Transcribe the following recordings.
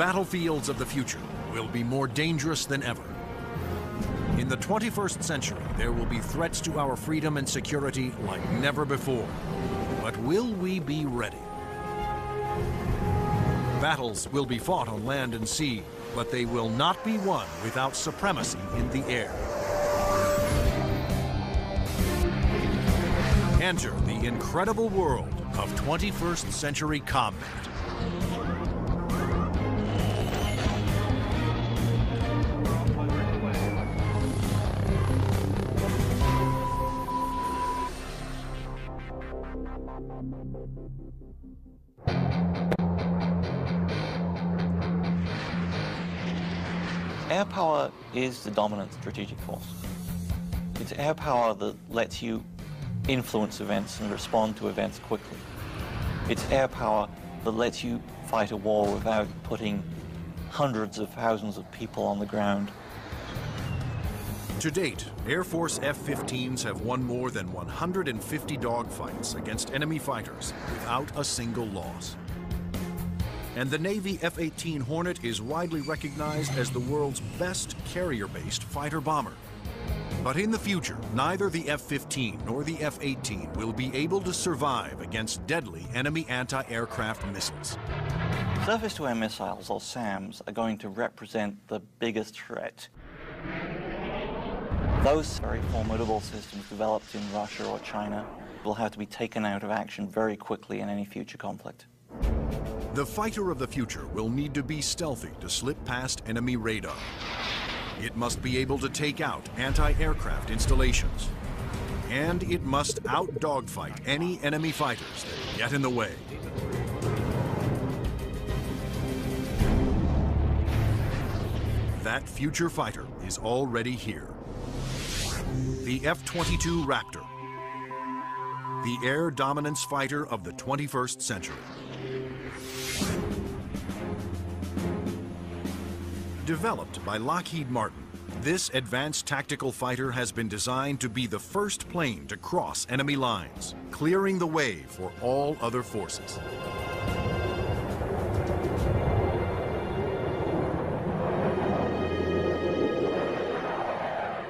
battlefields of the future will be more dangerous than ever. In the 21st century, there will be threats to our freedom and security like never before. But will we be ready? Battles will be fought on land and sea, but they will not be won without supremacy in the air. Enter the incredible world of 21st century combat. Air power is the dominant strategic force. It's air power that lets you influence events and respond to events quickly. It's air power that lets you fight a war without putting hundreds of thousands of people on the ground. To date, Air Force F-15s have won more than 150 dogfights against enemy fighters without a single loss. And the Navy F-18 Hornet is widely recognized as the world's best carrier-based fighter bomber. But in the future, neither the F-15 nor the F-18 will be able to survive against deadly enemy anti-aircraft missiles. Surface-to-air missiles, or SAMs, are going to represent the biggest threat. Those very formidable systems developed in Russia or China will have to be taken out of action very quickly in any future conflict. The fighter of the future will need to be stealthy to slip past enemy radar. It must be able to take out anti-aircraft installations. And it must out-dogfight any enemy fighters that get in the way. That future fighter is already here. The F-22 Raptor, the air dominance fighter of the 21st century. Developed by Lockheed Martin, this advanced tactical fighter has been designed to be the first plane to cross enemy lines, clearing the way for all other forces.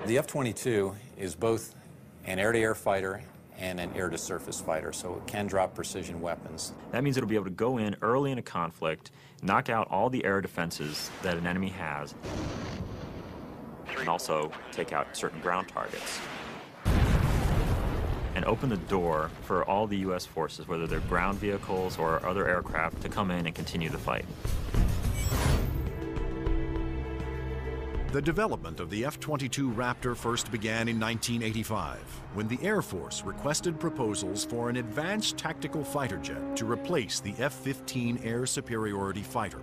The F-22 is both an air-to-air fighter and an air-to-surface fighter, so it can drop precision weapons. That means it'll be able to go in early in a conflict, knock out all the air defenses that an enemy has, and also take out certain ground targets. And open the door for all the U.S. forces, whether they're ground vehicles or other aircraft, to come in and continue the fight. The development of the F-22 Raptor first began in 1985, when the Air Force requested proposals for an advanced tactical fighter jet to replace the F-15 air superiority fighter.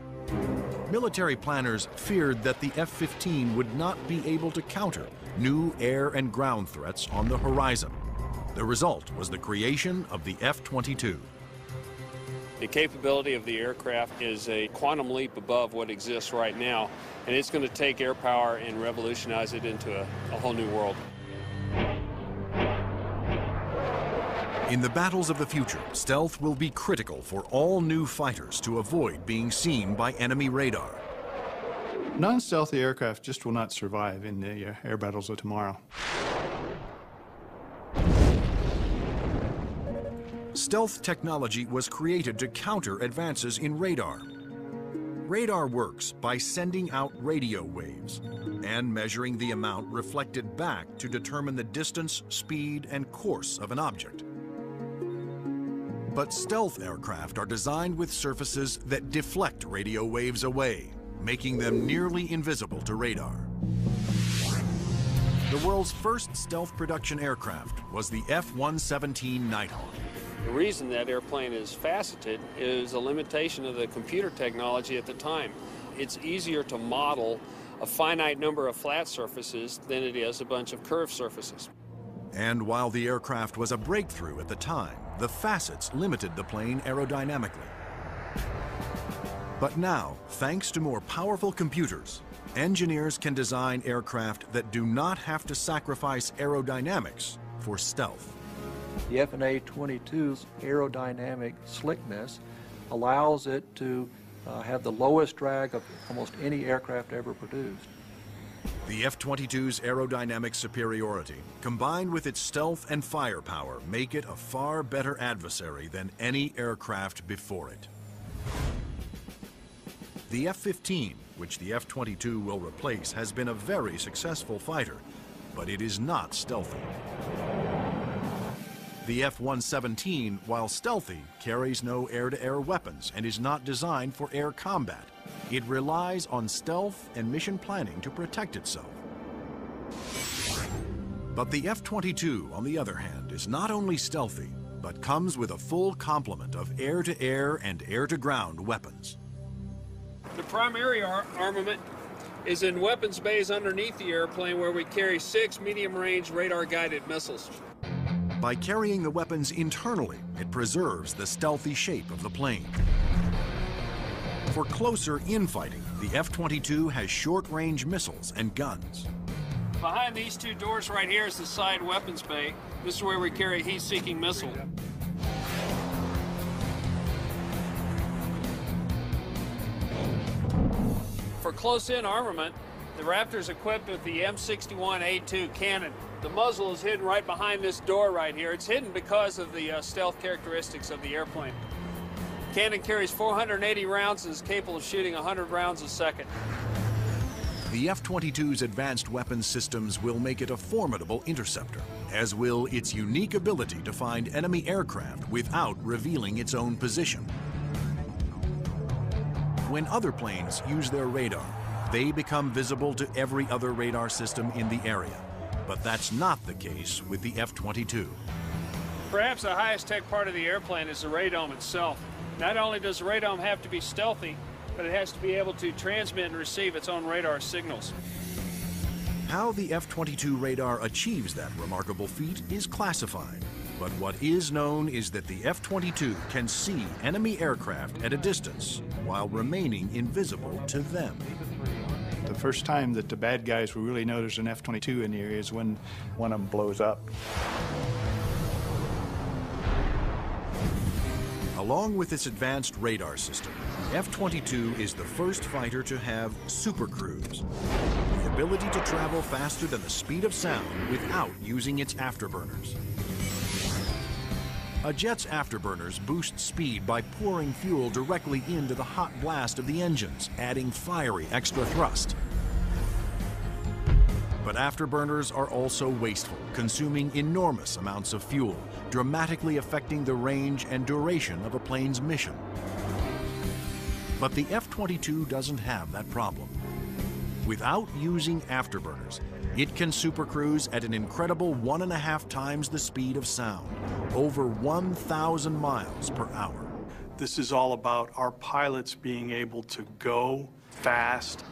Military planners feared that the F-15 would not be able to counter new air and ground threats on the horizon. The result was the creation of the F-22. The capability of the aircraft is a quantum leap above what exists right now, and it's going to take air power and revolutionize it into a whole new world. In the battles of the future, stealth will be critical for all new fighters to avoid being seen by enemy radar. Non-stealthy aircraft just will not survive in the air battles of tomorrow. Stealth technology was created to counter advances in radar. Radar works by sending out radio waves and measuring the amount reflected back to determine the distance, speed, and course of an object. But stealth aircraft are designed with surfaces that deflect radio waves away, making them nearly invisible to radar. The world's first stealth production aircraft was the F-117 Nighthawk. The reason that airplane is faceted is a limitation of the computer technology at the time. It's easier to model a finite number of flat surfaces than it is a bunch of curved surfaces. And while the aircraft was a breakthrough at the time, the facets limited the plane aerodynamically. But now, thanks to more powerful computers, engineers can design aircraft that do not have to sacrifice aerodynamics for stealth. The F/A-22's aerodynamic slickness allows it to have the lowest drag of almost any aircraft ever produced. The F-22's aerodynamic superiority, combined with its stealth and firepower, make it a far better adversary than any aircraft before it. The F-15, which the F-22 will replace, has been a very successful fighter, but it is not stealthy. The F-117, while stealthy, carries no air-to-air weapons and is not designed for air combat. It relies on stealth and mission planning to protect itself. But the F-22, on the other hand, is not only stealthy, but comes with a full complement of air-to-air and air-to-ground weapons. The primary armament is in weapons bays underneath the airplane, where we carry 6 medium-range radar-guided missiles. By carrying the weapons internally, it preserves the stealthy shape of the plane. For closer infighting, the F-22 has short-range missiles and guns. Behind these two doors right here is the side weapons bay. This is where we carry a heat-seeking missile. For close-in armament, the Raptor is equipped with the M61A2 cannon. The muzzle is hidden right behind this door right here. It's hidden because of the stealth characteristics of the airplane. Cannon carries 480 rounds and is capable of shooting 100 rounds a second. The F-22's advanced weapons systems will make it a formidable interceptor, as will its unique ability to find enemy aircraft without revealing its own position. When other planes use their radar, they become visible to every other radar system in the area. But that's not the case with the F-22. Perhaps the highest tech part of the airplane is the radome itself. Not only does the radome have to be stealthy, but it has to be able to transmit and receive its own radar signals. How the F-22 radar achieves that remarkable feat is classified. But what is known is that the F-22 can see enemy aircraft at a distance while remaining invisible to them. The first time that the bad guys will really know there's an F-22 in the area is when one of them blows up. Along with its advanced radar system, the F-22 is the first fighter to have supercruise, the ability to travel faster than the speed of sound without using its afterburners. A jet's afterburners boost speed by pouring fuel directly into the hot blast of the engines, adding fiery extra thrust. But afterburners are also wasteful, consuming enormous amounts of fuel, dramatically affecting the range and duration of a plane's mission. But the F-22 doesn't have that problem. Without using afterburners, it can supercruise at an incredible 1.5 times the speed of sound, over 1,000 miles per hour. This is all about our pilots being able to go fast,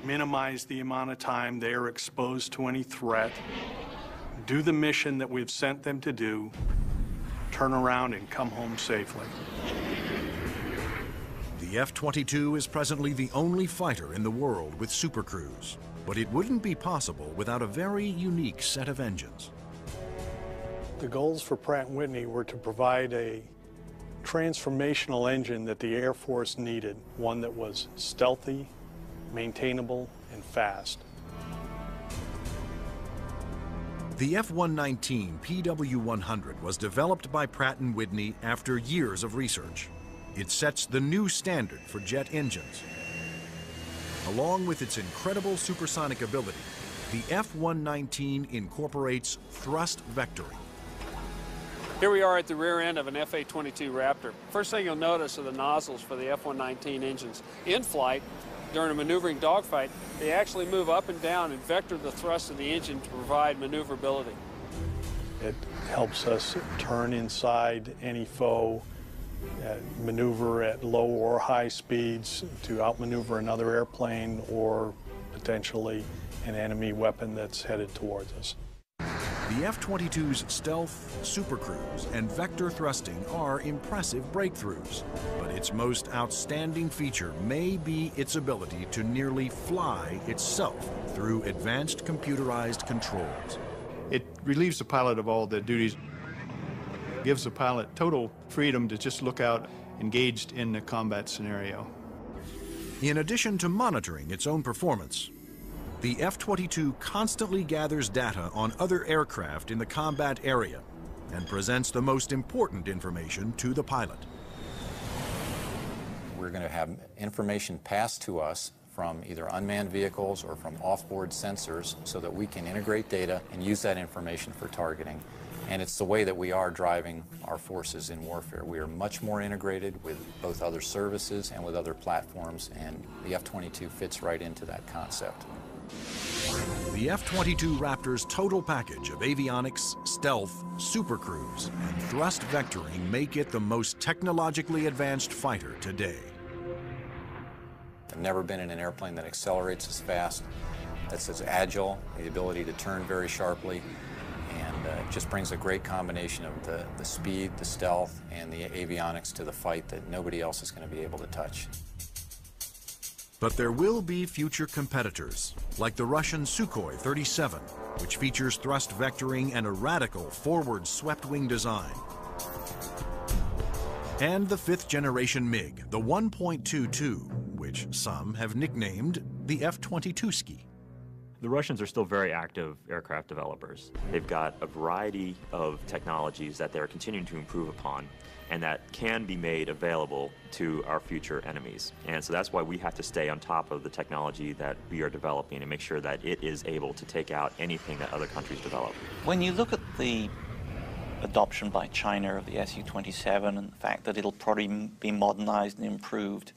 minimize the amount of time they are exposed to any threat, do the mission that we've sent them to do, turn around and come home safely. The F-22 is presently the only fighter in the world with supercruise, but it wouldn't be possible without a very unique set of engines. The goals for Pratt & Whitney were to provide a transformational engine that the Air Force needed, one that was stealthy, maintainable, and fast. The F-119 PW100 was developed by Pratt & Whitney after years of research. It sets the new standard for jet engines. Along with its incredible supersonic ability, the F-119 incorporates thrust vectoring. Here we are at the rear end of an F-A-22 Raptor. First thing you'll notice are the nozzles for the F-119 engines. In flight, during a maneuvering dogfight, they actually move up and down and vector the thrust of the engine to provide maneuverability. It helps us turn inside any foe, maneuver at low or high speeds to outmaneuver another airplane or potentially an enemy weapon that's headed towards us. The F-22's stealth, supercruise, and vector thrusting are impressive breakthroughs, but its most outstanding feature may be its ability to nearly fly itself through advanced computerized controls. It relieves the pilot of all the duties, gives the pilot total freedom to just look out engaged in the combat scenario. In addition to monitoring its own performance, the F-22 constantly gathers data on other aircraft in the combat area and presents the most important information to the pilot. We're going to have information passed to us from either unmanned vehicles or from off-board sensors so that we can integrate data and use that information for targeting. And it's the way that we are driving our forces in warfare. We are much more integrated with both other services and with other platforms, and the F-22 fits right into that concept. The F-22 Raptor's total package of avionics, stealth, supercruise, and thrust vectoring make it the most technologically advanced fighter today. I've never been in an airplane that accelerates as fast, that's as agile, the ability to turn very sharply, and it just brings a great combination of the speed, the stealth, and the avionics to the fight that nobody else is going to be able to touch. But there will be future competitors, like the Russian Sukhoi 37, which features thrust vectoring and a radical forward swept-wing design. And the fifth-generation MiG, the 1.22, which some have nicknamed the F-22ski. The Russians are still very active aircraft developers. They've got a variety of technologies that they're continuing to improve upon and that can be made available to our future enemies. And so that's why we have to stay on top of the technology that we are developing and make sure that it is able to take out anything that other countries develop. When you look at the adoption by China of the Su-27 and the fact that it'll probably be modernized and improved,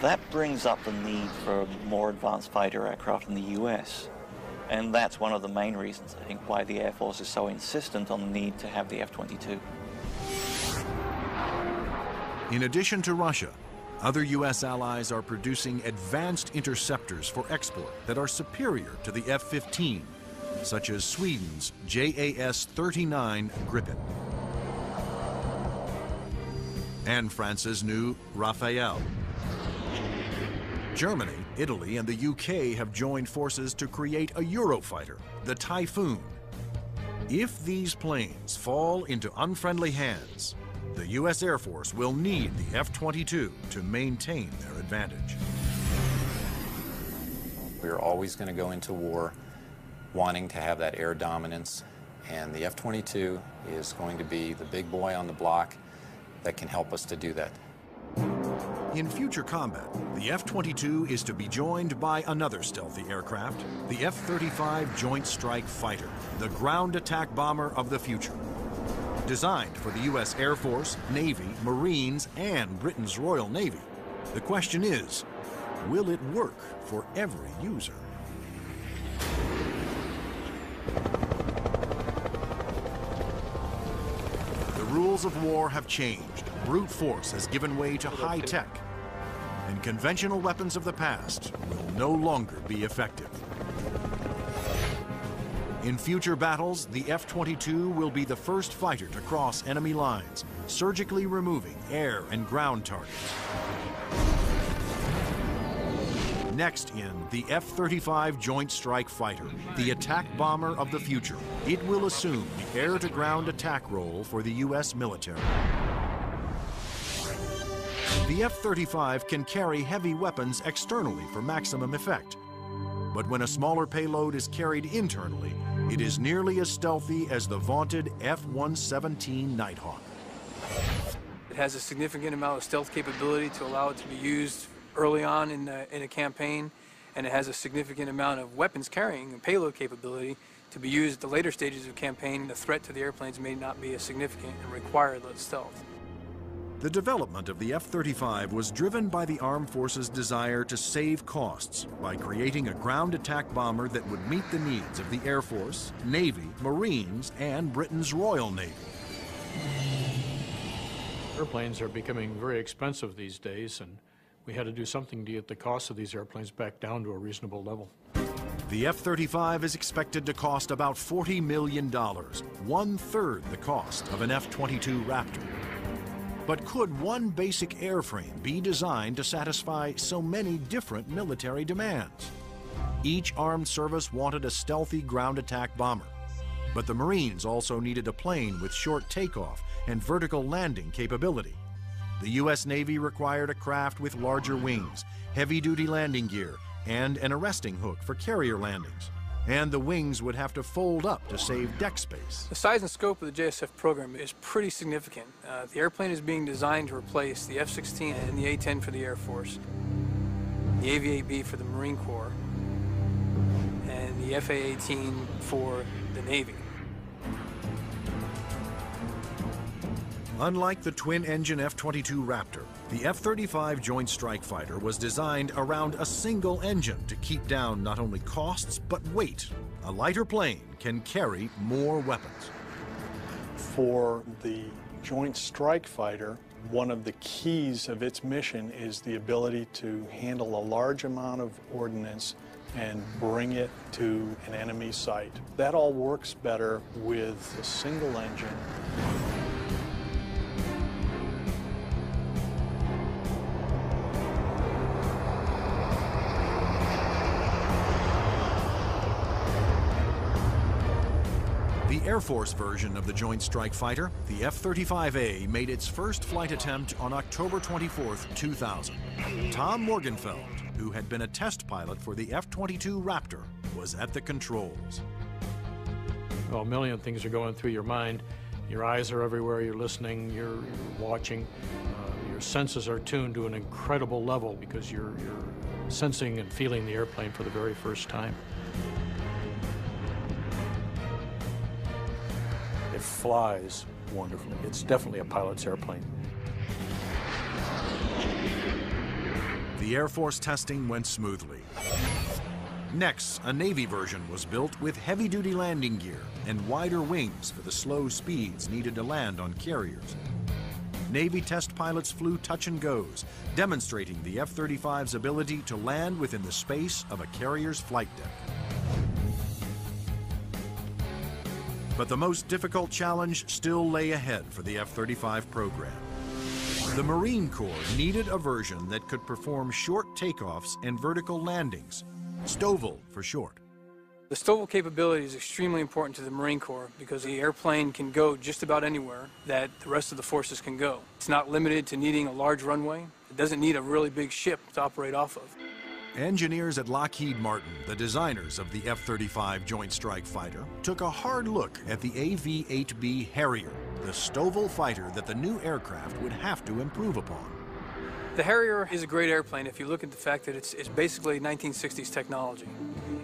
that brings up the need for more advanced fighter aircraft in the US. And that's one of the main reasons, I think, why the Air Force is so insistent on the need to have the F-22. In addition to Russia, other U.S. allies are producing advanced interceptors for export that are superior to the F-15, such as Sweden's JAS-39 Gripen and France's new Rafale. Germany, Italy, and the UK have joined forces to create a Eurofighter, the Typhoon. If these planes fall into unfriendly hands, the U.S. Air Force will need the F-22 to maintain their advantage. We're always going to go into war wanting to have that air dominance, and the F-22 is going to be the big boy on the block that can help us to do that. In future combat, the F-22 is to be joined by another stealthy aircraft, the F-35 Joint Strike Fighter, the ground attack bomber of the future. Designed for the U.S. Air Force, Navy, Marines, and Britain's Royal Navy, the question is, will it work for every user? The rules of war have changed. Brute force has given way to high tech, and conventional weapons of the past will no longer be effective. In future battles, the F-22 will be the first fighter to cross enemy lines, surgically removing air and ground targets. Next in the F-35 Joint Strike Fighter, the attack bomber of the future. It will assume the air-to-ground attack role for the U.S. military. The F-35 can carry heavy weapons externally for maximum effect. But when a smaller payload is carried internally, it is nearly as stealthy as the vaunted F-117 Nighthawk. It has a significant amount of stealth capability to allow it to be used early on in a campaign, and it has a significant amount of weapons carrying and payload capability to be used at the later stages of campaign. The threat to the airplanes may not be as significant and require less stealth. The development of the F-35 was driven by the Armed Forces' desire to save costs by creating a ground attack bomber that would meet the needs of the Air Force, Navy, Marines, and Britain's Royal Navy. Airplanes are becoming very expensive these days, and we had to do something to get the cost of these airplanes back down to a reasonable level. The F-35 is expected to cost about $40 million, one-third the cost of an F-22 Raptor. But could one basic airframe be designed to satisfy so many different military demands? Each armed service wanted a stealthy ground attack bomber, but the Marines also needed a plane with short takeoff and vertical landing capability. The U.S. Navy required a craft with larger wings, heavy-duty landing gear, and an arresting hook for carrier landings. And the wings would have to fold up to save deck space. The size and scope of the JSF program is pretty significant. The airplane is being designed to replace the F-16 and the A-10 for the Air Force, the AV-8B for the Marine Corps, and the FA-18 for the Navy. Unlike the twin-engine F-22 Raptor, the F-35 Joint Strike Fighter was designed around a single engine to keep down not only costs, but weight. A lighter plane can carry more weapons. For the Joint Strike Fighter, one of the keys of its mission is the ability to handle a large amount of ordnance and bring it to an enemy site. That all works better with a single engine. The Air Force version of the Joint Strike Fighter, the F-35A, made its first flight attempt on October 24, 2000. Tom Morgenfeld, who had been a test pilot for the F-22 Raptor, was at the controls. Well, a million things are going through your mind. Your eyes are everywhere, you're listening, you're watching. Your senses are tuned to an incredible level because you're sensing and feeling the airplane for the very first time. It flies wonderfully. It's definitely a pilot's airplane. The Air Force testing went smoothly. Next, a Navy version was built with heavy-duty landing gear and wider wings for the slow speeds needed to land on carriers. Navy test pilots flew touch and goes, demonstrating the F-35's ability to land within the space of a carrier's flight deck. But the most difficult challenge still lay ahead for the F-35 program. The Marine Corps needed a version that could perform short takeoffs and vertical landings, STOVL for short. The STOVL capability is extremely important to the Marine Corps because the airplane can go just about anywhere that the rest of the forces can go. It's not limited to needing a large runway. It doesn't need a really big ship to operate off of. Engineers at Lockheed Martin, the designers of the F-35 Joint Strike Fighter, took a hard look at the AV-8B Harrier, the STOVL fighter that the new aircraft would have to improve upon. The Harrier is a great airplane if you look at the fact that it's basically 1960s technology.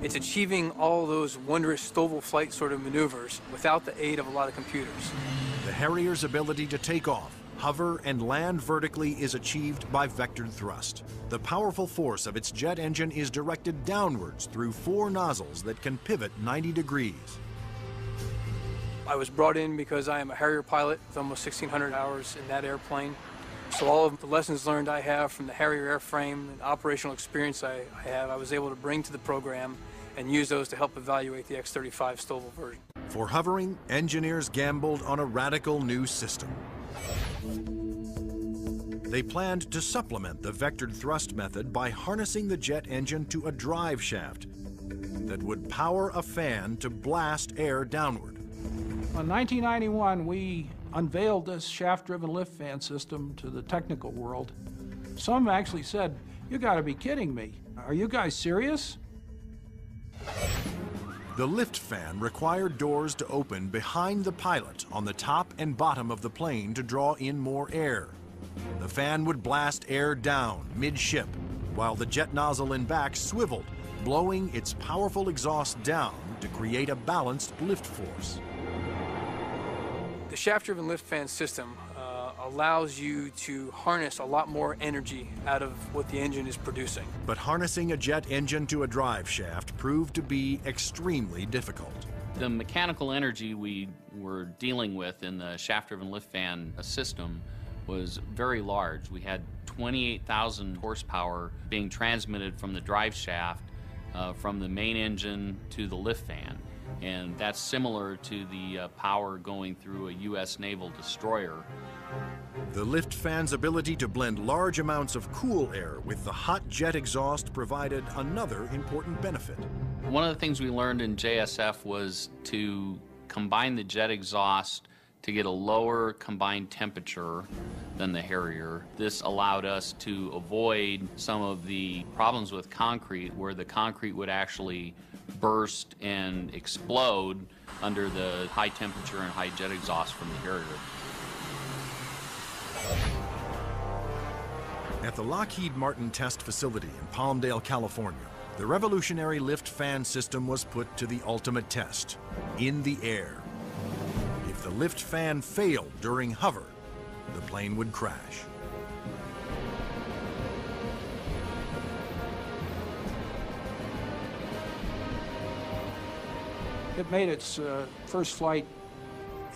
It's achieving all those wondrous STOVL flight sort of maneuvers without the aid of a lot of computers. The Harrier's ability to take off, hover, and land vertically is achieved by vectored thrust. The powerful force of its jet engine is directed downwards through 4 nozzles that can pivot 90 degrees. I was brought in because I am a Harrier pilot with almost 1,600 hours in that airplane. So all of the lessons learned I have from the Harrier airframe and operational experience I have, I was able to bring to the program and use those to help evaluate the X-35 STOVL version. For hovering, engineers gambled on a radical new system. They planned to supplement the vectored thrust method by harnessing the jet engine to a drive shaft that would power a fan to blast air downward. In 1991, we unveiled this shaft-driven lift fan system to the technical world. Some actually said, "You gotta be kidding me. Are you guys serious?" The lift fan required doors to open behind the pilot on the top and bottom of the plane to draw in more air. The fan would blast air down mid-ship, while the jet nozzle in back swiveled, blowing its powerful exhaust down to create a balanced lift force. The shaft-driven lift fan system allows you to harness a lot more energy out of what the engine is producing. But harnessing a jet engine to a drive shaft proved to be extremely difficult. The mechanical energy we were dealing with in the shaft-driven lift fan system was very large. We had 28,000 horsepower being transmitted from the drive shaft from the main engine to the lift fan. And that's similar to the power going through a U.S. naval destroyer. The lift fan's ability to blend large amounts of cool air with the hot jet exhaust provided another important benefit. One of the things we learned in JSF was to combine the jet exhaust to get a lower combined temperature than the Harrier. This allowed us to avoid some of the problems with concrete, where the concrete would actually burst and explode under the high temperature and high jet exhaust from the Harrier. At the Lockheed Martin test facility in Palmdale, California, the revolutionary lift fan system was put to the ultimate test, in the air. If the lift fan failed during hover, the plane would crash. It made its first flight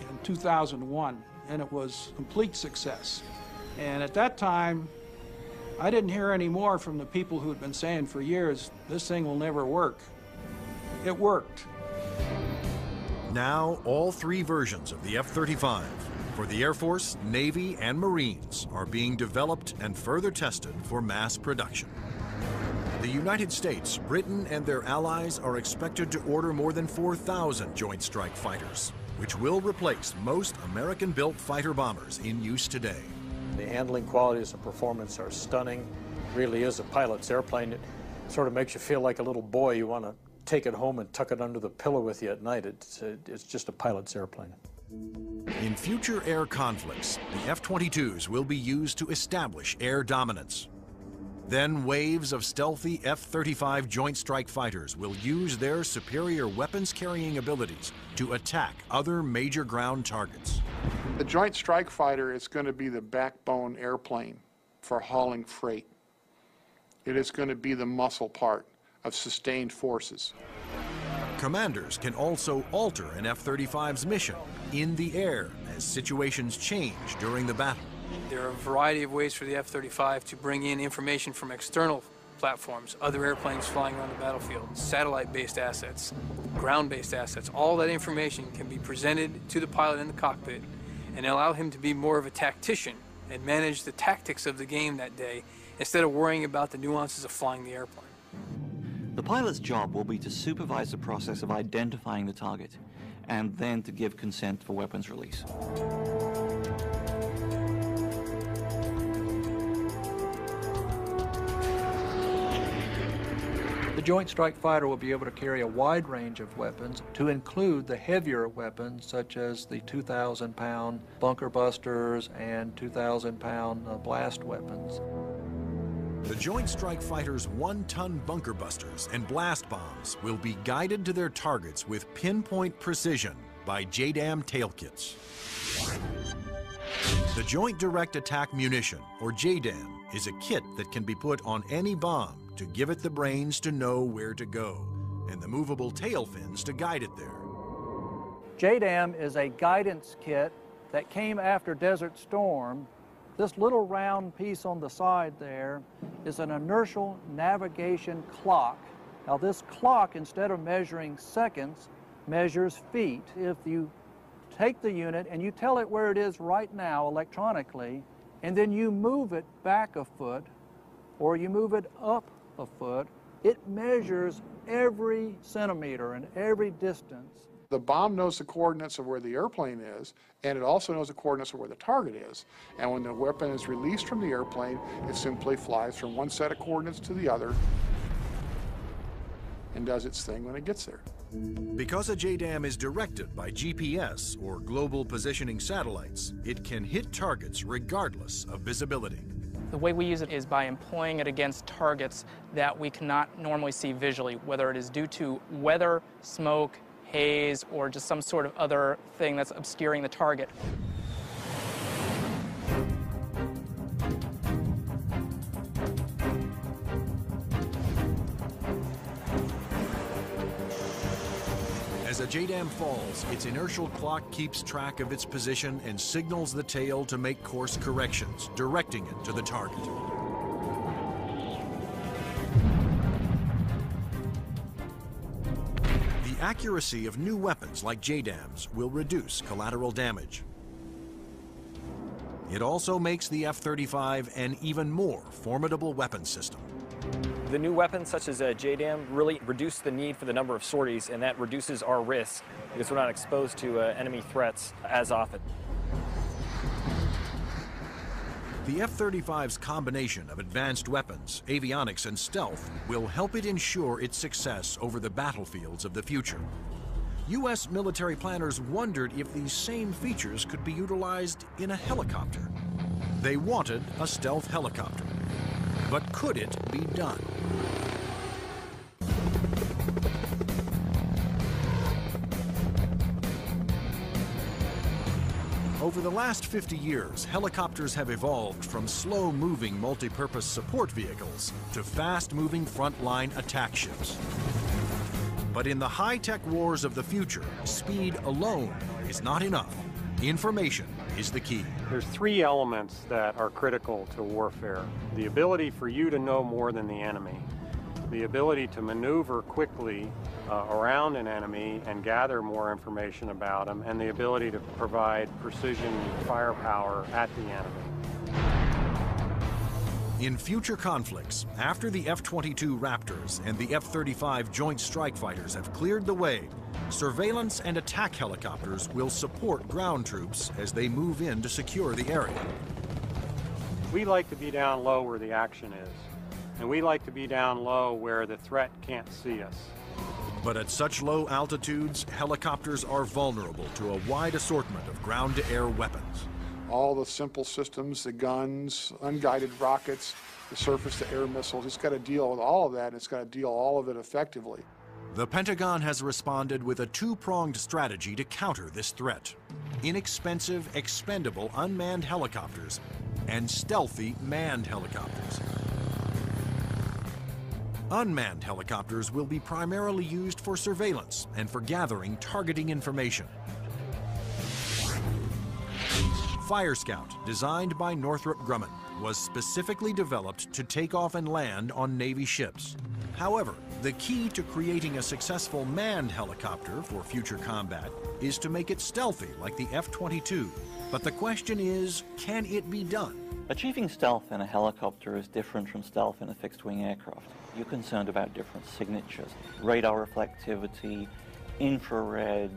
in 2001, and it was a complete success. And at that time, I didn't hear any more from the people who had been saying for years, this thing will never work. It worked. Now, all three versions of the F-35 for the Air Force, Navy, and Marines are being developed and further tested for mass production. The United States, Britain, and their allies are expected to order more than 4,000 Joint Strike Fighters, which will replace most American-built fighter bombers in use today. The handling qualities and performance are stunning. It really is a pilot's airplane. It sort of makes you feel like a little boy. You want to take it home and tuck it under the pillow with you at night. It's just a pilot's airplane. In future air conflicts, the F-22s will be used to establish air dominance. Then waves of stealthy F-35 Joint Strike Fighters will use their superior weapons-carrying abilities to attack other major ground targets. The Joint Strike Fighter is going to be the backbone airplane for hauling freight. It is going to be the muscle part of sustained forces. Commanders can also alter an F-35's mission in the air as situations change during the battle. There are a variety of ways for the F-35 to bring in information from external platforms, other airplanes flying around the battlefield, satellite-based assets, ground-based assets. All that information can be presented to the pilot in the cockpit and allow him to be more of a tactician and manage the tactics of the game that day instead of worrying about the nuances of flying the airplane. The pilot's job will be to supervise the process of identifying the target and then to give consent for weapons release. The Joint Strike Fighter will be able to carry a wide range of weapons, to include the heavier weapons such as the 2,000-pound bunker busters and 2,000-pound blast weapons. The Joint Strike Fighter's 1-ton bunker busters and blast bombs will be guided to their targets with pinpoint precision by JDAM tail kits. The Joint Direct Attack Munition, or JDAM, is a kit that can be put on any bomb to give it the brains to know where to go, and the movable tail fins to guide it there. JDAM is a guidance kit that came after Desert Storm. This little round piece on the side there is an inertial navigation clock. Now this clock, instead of measuring seconds, measures feet. If you take the unit and you tell it where it is right now electronically, and then you move it back a foot, or you move it up a foot, it measures every centimeter and every distance. The bomb knows the coordinates of where the airplane is, and it also knows the coordinates of where the target is. And when the weapon is released from the airplane, it simply flies from one set of coordinates to the other and does its thing when it gets there. Because a JDAM is directed by GPS, or global positioning satellites, it can hit targets regardless of visibility. The way we use it is by employing it against targets that we cannot normally see visually, whether it is due to weather, smoke, haze, or just some sort of other thing that's obscuring the target. As a JDAM falls, its inertial clock keeps track of its position and signals the tail to make course corrections, directing it to the target. The accuracy of new weapons like JDAMs will reduce collateral damage. It also makes the F-35 an even more formidable weapon system. The new weapons such as JDAM really reduce the need for the number of sorties, and that reduces our risk because we're not exposed to enemy threats as often. The F-35's combination of advanced weapons, avionics, and stealth will help it ensure its success over the battlefields of the future. U.S. military planners wondered if these same features could be utilized in a helicopter. They wanted a stealth helicopter. But could it be done? Over the last 50 years, helicopters have evolved from slow-moving multi-purpose support vehicles to fast-moving frontline attack ships. But in the high-tech wars of the future, speed alone is not enough. Information is the key. There's three elements that are critical to warfare. The ability for you to know more than the enemy, the ability to maneuver quickly around an enemy and gather more information about them, and the ability to provide precision firepower at the enemy. In future conflicts, after the F-22 Raptors and the F-35 Joint Strike Fighters have cleared the way, surveillance and attack helicopters will support ground troops as they move in to secure the area. We like to be down low where the action is, and we like to be down low where the threat can't see us. But at such low altitudes, helicopters are vulnerable to a wide assortment of ground-to-air weapons. All the simple systems, the guns, unguided rockets, the surface-to-air missiles, it's got to deal with all of that, and it's got to deal all of it effectively. The Pentagon has responded with a two-pronged strategy to counter this threat: inexpensive, expendable unmanned helicopters and stealthy manned helicopters. Unmanned helicopters will be primarily used for surveillance and for gathering targeting information. Fire Scout, designed by Northrop Grumman, was specifically developed to take off and land on Navy ships. However, the key to creating a successful manned helicopter for future combat is to make it stealthy like the F-22. But the question is, can it be done? Achieving stealth in a helicopter is different from stealth in a fixed-wing aircraft. You're concerned about different signatures: radar reflectivity, infrared,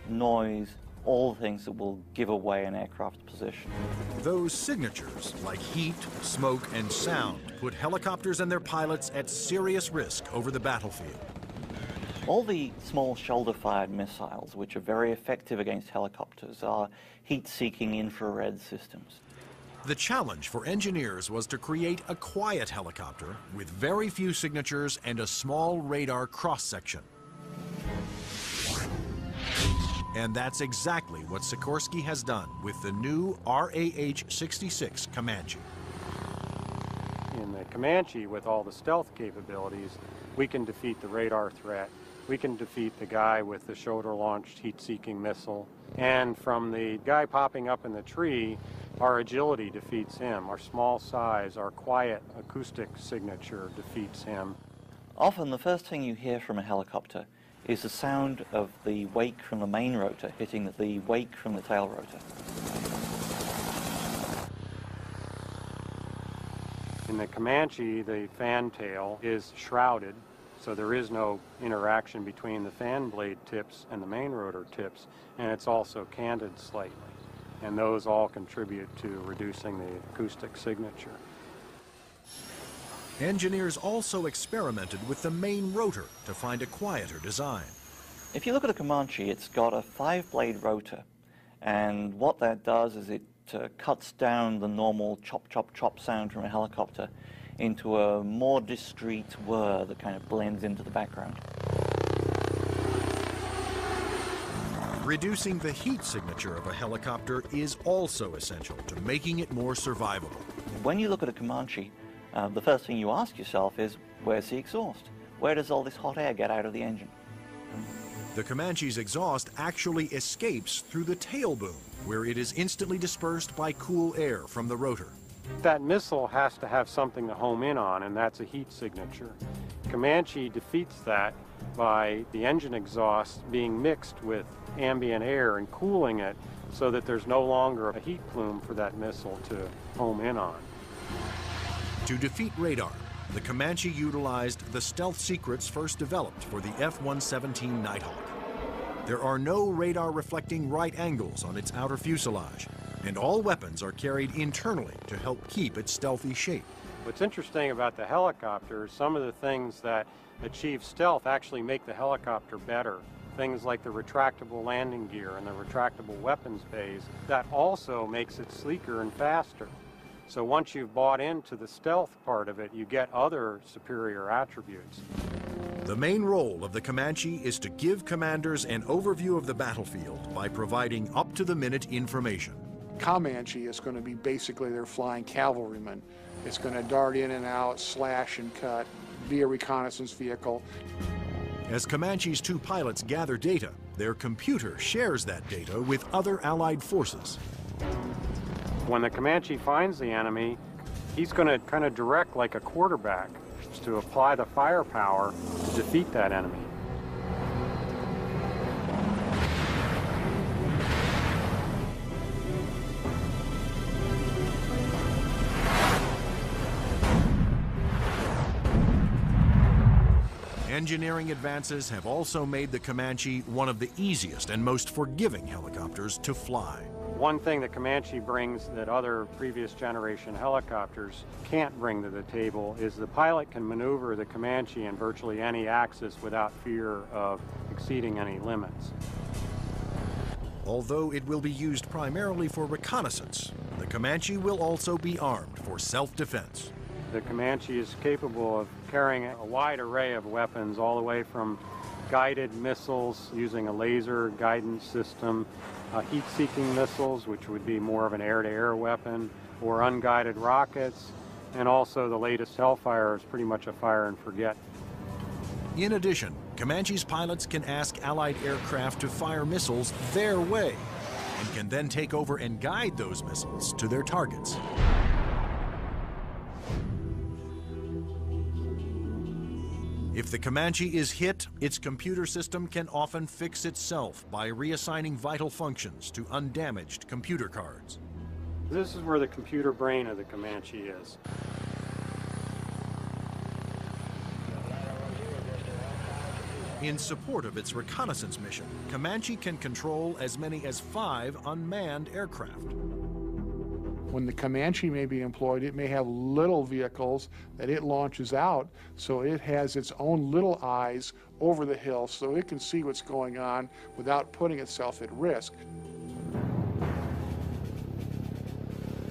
noise, all things that will give away an aircraft's position. Those signatures, like heat, smoke, and sound, put helicopters and their pilots at serious risk over the battlefield. All the small shoulder-fired missiles, which are very effective against helicopters, are heat-seeking infrared systems. The challenge for engineers was to create a quiet helicopter with very few signatures and a small radar cross-section. And that's exactly what Sikorsky has done with the new RAH-66 Comanche. In the Comanche, with all the stealth capabilities, we can defeat the radar threat. We can defeat the guy with the shoulder-launched heat-seeking missile. And from the guy popping up in the tree, our agility defeats him. Our small size, our quiet acoustic signature defeats him. Often the first thing you hear from a helicopter is the sound of the wake from the main rotor hitting the wake from the tail rotor. In the Comanche, the fan tail is shrouded, so there is no interaction between the fan blade tips and the main rotor tips, and it's also canted slightly. And those all contribute to reducing the acoustic signature. Engineers also experimented with the main rotor to find a quieter design. If you look at a Comanche, it's got a 5-blade rotor, and what that does is it cuts down the normal chop, chop, chop sound from a helicopter into a more discreet whir that kind of blends into the background. Reducing the heat signature of a helicopter is also essential to making it more survivable. When you look at a Comanche, the first thing you ask yourself is, where's the exhaust? Where does all this hot air get out of the engine? The Comanche's exhaust actually escapes through the tail boom, where it is instantly dispersed by cool air from the rotor. That missile has to have something to home in on, and that's a heat signature. Comanche defeats that by the engine exhaust being mixed with ambient air and cooling it so that there's no longer a heat plume for that missile to home in on. To defeat radar, the Comanche utilized the stealth secrets first developed for the F-117 Nighthawk. There are no radar-reflecting right angles on its outer fuselage, and all weapons are carried internally to help keep its stealthy shape. What's interesting about the helicopter is some of the things that achieve stealth actually make the helicopter better. Things like the retractable landing gear and the retractable weapons bays, that also makes it sleeker and faster. So once you've bought into the stealth part of it, you get other superior attributes. The main role of the Comanche is to give commanders an overview of the battlefield by providing up-to-the-minute information. Comanche is going to be basically their flying cavalryman. It's going to dart in and out, slash and cut, be a reconnaissance vehicle. As Comanche's two pilots gather data, their computer shares that data with other Allied forces. When the Comanche finds the enemy, he's going to kind of direct like a quarterback to apply the firepower to defeat that enemy. Engineering advances have also made the Comanche one of the easiest and most forgiving helicopters to fly. One thing that Comanche brings that other previous generation helicopters can't bring to the table is the pilot can maneuver the Comanche in virtually any axis without fear of exceeding any limits. Although it will be used primarily for reconnaissance, the Comanche will also be armed for self-defense. The Comanche is capable of carrying a wide array of weapons, all the way from guided missiles using a laser guidance system, heat-seeking missiles, which would be more of an air-to-air weapon, or unguided rockets, and also the latest Hellfire is pretty much a fire and forget. In addition, Comanche's pilots can ask Allied aircraft to fire missiles their way, and can then take over and guide those missiles to their targets. If the Comanche is hit, its computer system can often fix itself by reassigning vital functions to undamaged computer cards. This is where the computer brain of the Comanche is. In support of its reconnaissance mission, Comanche can control as many as 5 unmanned aircraft. When the Comanche may be employed, it may have little vehicles that it launches out, so it has its own little eyes over the hill so it can see what's going on without putting itself at risk.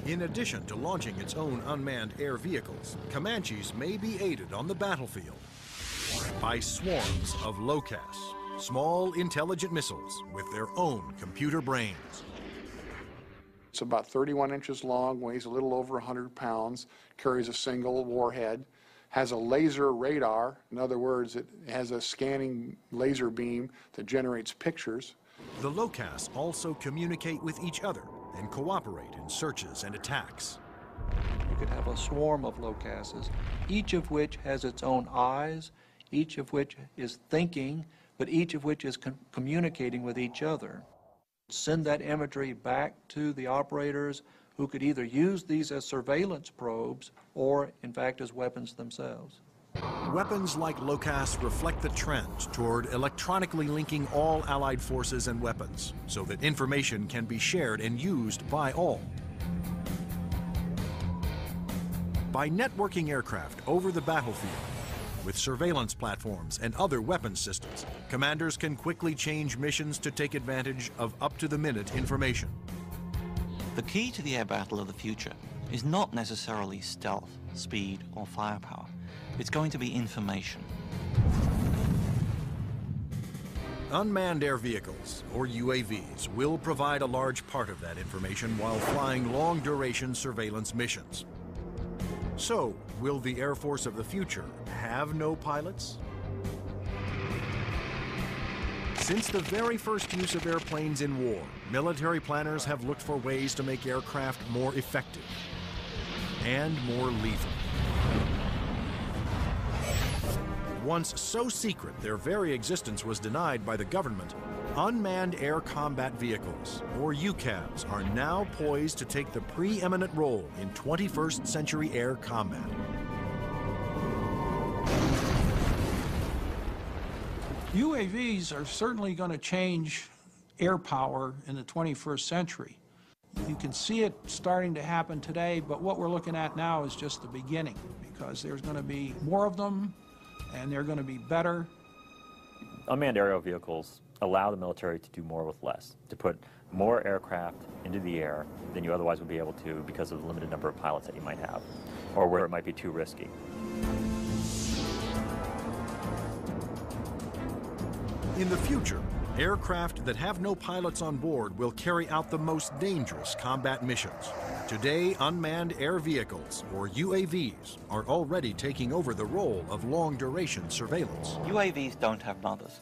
In addition to launching its own unmanned air vehicles, Comanches may be aided on the battlefield by swarms of LOCAS, small intelligent missiles with their own computer brains. It's about 31 inches long, weighs a little over 100 pounds, carries a single warhead, has a laser radar. In other words, it has a scanning laser beam that generates pictures. The LOCAS also communicate with each other and cooperate in searches and attacks. You could have a swarm of LOCASes, each of which has its own eyes, each of which is thinking, but each of which is communicating with each other. Send that imagery back to the operators who could either use these as surveillance probes or, in fact, as weapons themselves. Weapons like LOCAS reflect the trend toward electronically linking all Allied forces and weapons so that information can be shared and used by all. By networking aircraft over the battlefield, with surveillance platforms and other weapons systems, commanders can quickly change missions to take advantage of up-to-the-minute information. The key to the air battle of the future is not necessarily stealth, speed, or firepower. It's going to be information. Unmanned air vehicles, or UAVs, will provide a large part of that information while flying long-duration surveillance missions. So, will the Air Force of the future have no pilots? Since the very first use of airplanes in war, military planners have looked for ways to make aircraft more effective and more lethal. Once so secret their very existence was denied by the government, unmanned air combat vehicles, or UCAVs, are now poised to take the preeminent role in 21st century air combat. UAVs are certainly going to change air power in the 21st century. You can see it starting to happen today, but what we're looking at now is just the beginning, because there's going to be more of them, and they're going to be better. Unmanned aerial vehicles allow the military to do more with less, to put more aircraft into the air than you otherwise would be able to because of the limited number of pilots that you might have, or where it might be too risky. In the future, aircraft that have no pilots on board will carry out the most dangerous combat missions. Today, unmanned air vehicles, or UAVs, are already taking over the role of long-duration surveillance. UAVs don't have mothers.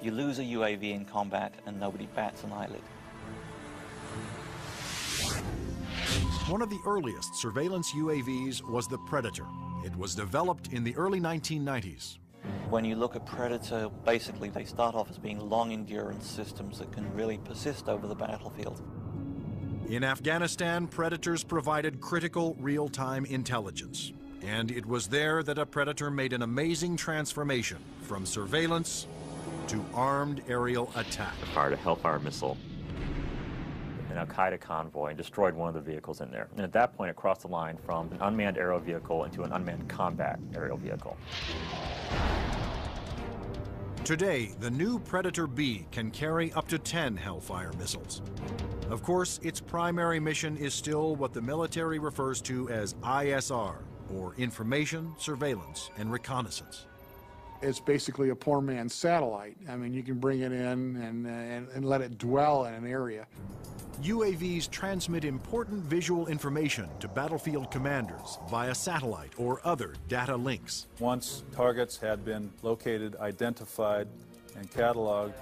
You lose a UAV in combat and nobody bats an eyelid. One of the earliest surveillance UAVs was the Predator. It was developed in the early 1990s. When you look at Predator, basically they start off as being long-endurance systems that can really persist over the battlefield. In Afghanistan, Predators provided critical real-time intelligence. And it was there that a Predator made an amazing transformation from surveillance to armed aerial attack. Fired a Hellfire missile, an Al-Qaeda convoy, and destroyed one of the vehicles in there. And at that point, it crossed the line from an unmanned aerial vehicle into an unmanned combat aerial vehicle. Today, the new Predator B can carry up to 10 Hellfire missiles. Of course, its primary mission is still what the military refers to as ISR, or Information, Surveillance, and Reconnaissance. It's basically a poor man's satellite. I mean, you can bring it in and let it dwell in an area. UAVs transmit important visual information to battlefield commanders via satellite or other data links. Once targets had been located, identified, and cataloged,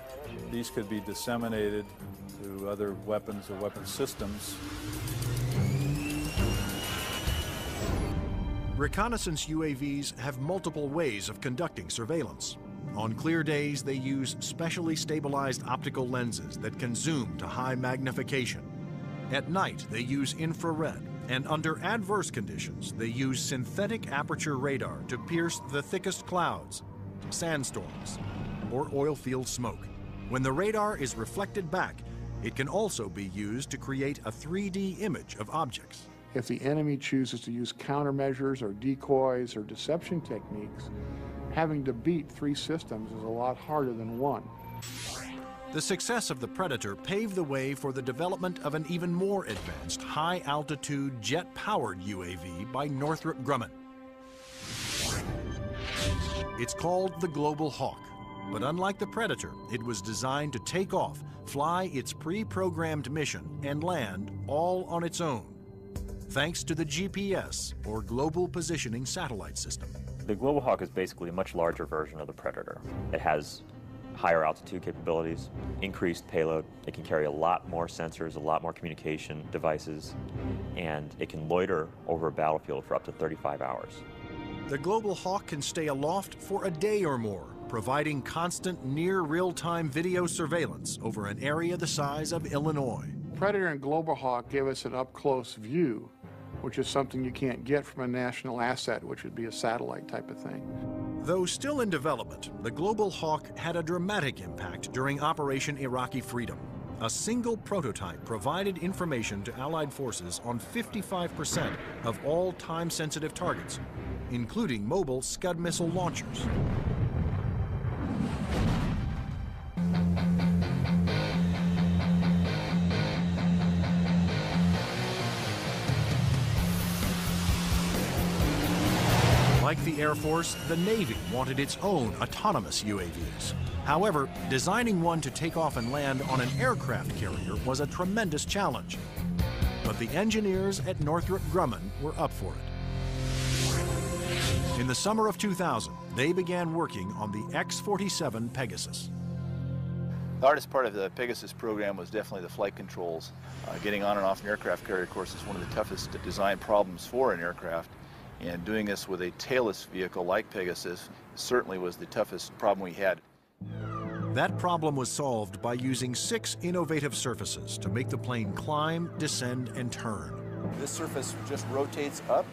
these could be disseminated to other weapons or weapon systems. Reconnaissance UAVs have multiple ways of conducting surveillance. On clear days, they use specially stabilized optical lenses that can zoom to high magnification. At night, they use infrared, and under adverse conditions, they use synthetic aperture radar to pierce the thickest clouds, sandstorms, or oil field smoke. When the radar is reflected back, it can also be used to create a 3D image of objects. If the enemy chooses to use countermeasures or decoys or deception techniques, having to beat 3 systems is a lot harder than 1. The success of the Predator paved the way for the development of an even more advanced high-altitude jet-powered UAV by Northrop Grumman. It's called the Global Hawk, but unlike the Predator, it was designed to take off, fly its pre-programmed mission, and land all on its own, thanks to the GPS, or Global Positioning Satellite System. The Global Hawk is basically a much larger version of the Predator. It has higher altitude capabilities, increased payload. It can carry a lot more sensors, a lot more communication devices, and it can loiter over a battlefield for up to 35 hours. The Global Hawk can stay aloft for a day or more, providing constant near real-time video surveillance over an area the size of Illinois. Predator and Global Hawk give us an up-close view, which is something you can't get from a national asset, which would be a satellite type of thing. Though still in development, the Global Hawk had a dramatic impact during Operation Iraqi Freedom. A single prototype provided information to Allied forces on 55% of all time-sensitive targets, including mobile Scud missile launchers. Like the Air Force, the Navy wanted its own autonomous UAVs. However, designing one to take off and land on an aircraft carrier was a tremendous challenge. But the engineers at Northrop Grumman were up for it. In the summer of 2000, they began working on the X-47 Pegasus. The hardest part of the Pegasus program was definitely the flight controls. Getting on and off an aircraft carrier, of course, is one of the toughest design problems for an aircraft. And doing this with a tailless vehicle like Pegasus certainly was the toughest problem we had. That problem was solved by using 6 innovative surfaces to make the plane climb, descend, and turn. This surface just rotates up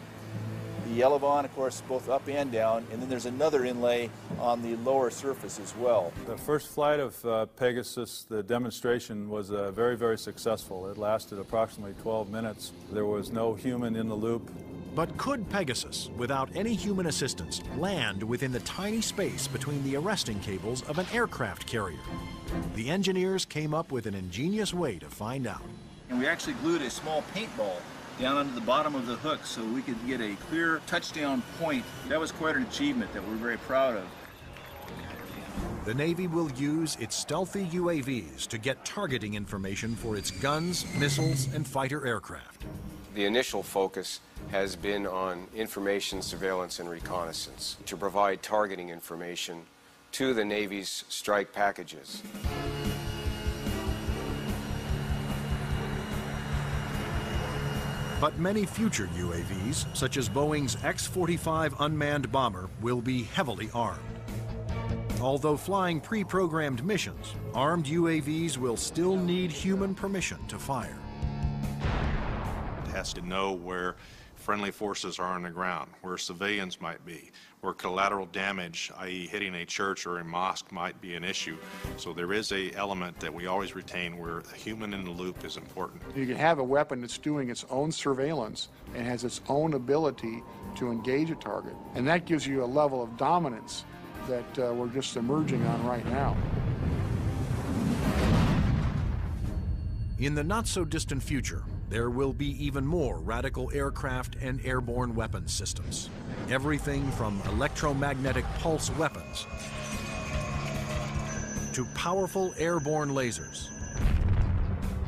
the elevon, of course, both up and down, and then there's another inlay on the lower surface as well. The first flight of Pegasus, the demonstration was very, very successful. It lasted approximately 12 minutes. There was no human in the loop. But could Pegasus, without any human assistance, land within the tiny space between the arresting cables of an aircraft carrier? The engineers came up with an ingenious way to find out. And we actually glued a small paintball down onto the bottom of the hook so we could get a clear touchdown point. That was quite an achievement that we're very proud of. The Navy will use its stealthy UAVs to get targeting information for its guns, missiles, and fighter aircraft. The initial focus has been on information, surveillance, and reconnaissance to provide targeting information to the Navy's strike packages. But many future UAVs, such as Boeing's X-45 unmanned bomber, will be heavily armed. Although flying pre-programmed missions, armed UAVs will still need human permission to fire. It has to know where friendly forces are on the ground, where civilians might be, where collateral damage, i.e. hitting a church or a mosque, might be an issue. So there is an element that we always retain where a human in the loop is important. You can have a weapon that's doing its own surveillance and has its own ability to engage a target. And that gives you a level of dominance that we're just emerging on right now. In the not-so-distant future, there will be even more radical aircraft and airborne weapons systems. Everything from electromagnetic pulse weapons to powerful airborne lasers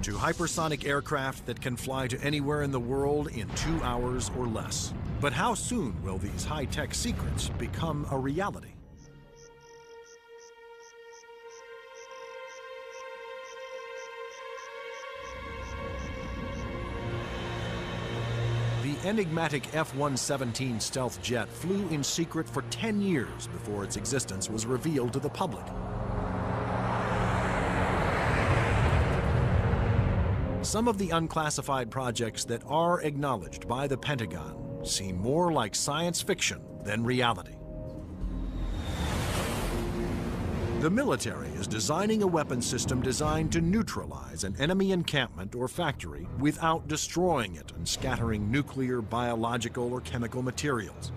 to hypersonic aircraft that can fly to anywhere in the world in 2 hours or less. But how soon will these high-tech secrets become a reality? The enigmatic F-117 stealth jet flew in secret for 10 years before its existence was revealed to the public. Some of the unclassified projects that are acknowledged by the Pentagon seem more like science fiction than reality. The military is designing a weapon system designed to neutralize an enemy encampment or factory without destroying it and scattering nuclear, biological, or chemical materials.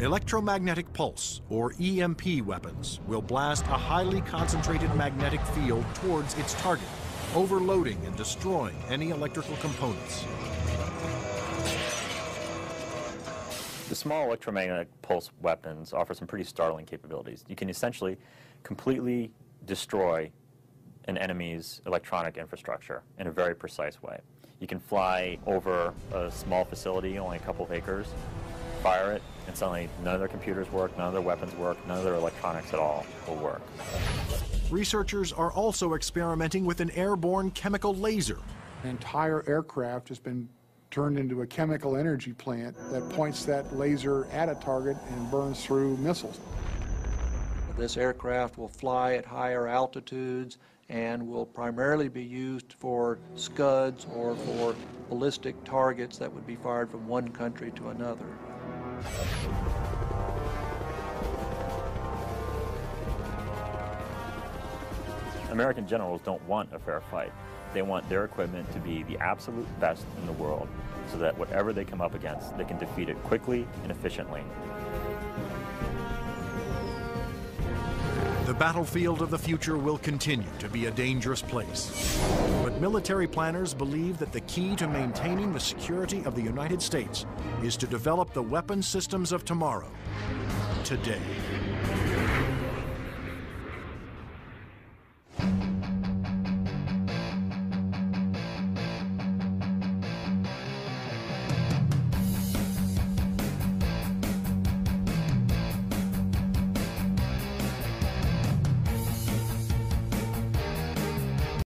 Electromagnetic pulse, or EMP weapons, will blast a highly concentrated magnetic field towards its target, overloading and destroying any electrical components. The small electromagnetic pulse weapons offer some pretty startling capabilities. You can essentially completely destroy an enemy's electronic infrastructure in a very precise way. You can fly over a small facility, only a couple of acres, fire it, and suddenly none of their computers work, none of their weapons work, none of their electronics at all will work. Researchers are also experimenting with an airborne chemical laser. An entire aircraft has been turned into a chemical energy plant that points that laser at a target and burns through missiles. This aircraft will fly at higher altitudes and will primarily be used for Scuds or for ballistic targets that would be fired from one country to another. American generals don't want a fair fight. They want their equipment to be the absolute best in the world so that whatever they come up against, they can defeat it quickly and efficiently. The battlefield of the future will continue to be a dangerous place. But military planners believe that the key to maintaining the security of the United States is to develop the weapon systems of tomorrow, today.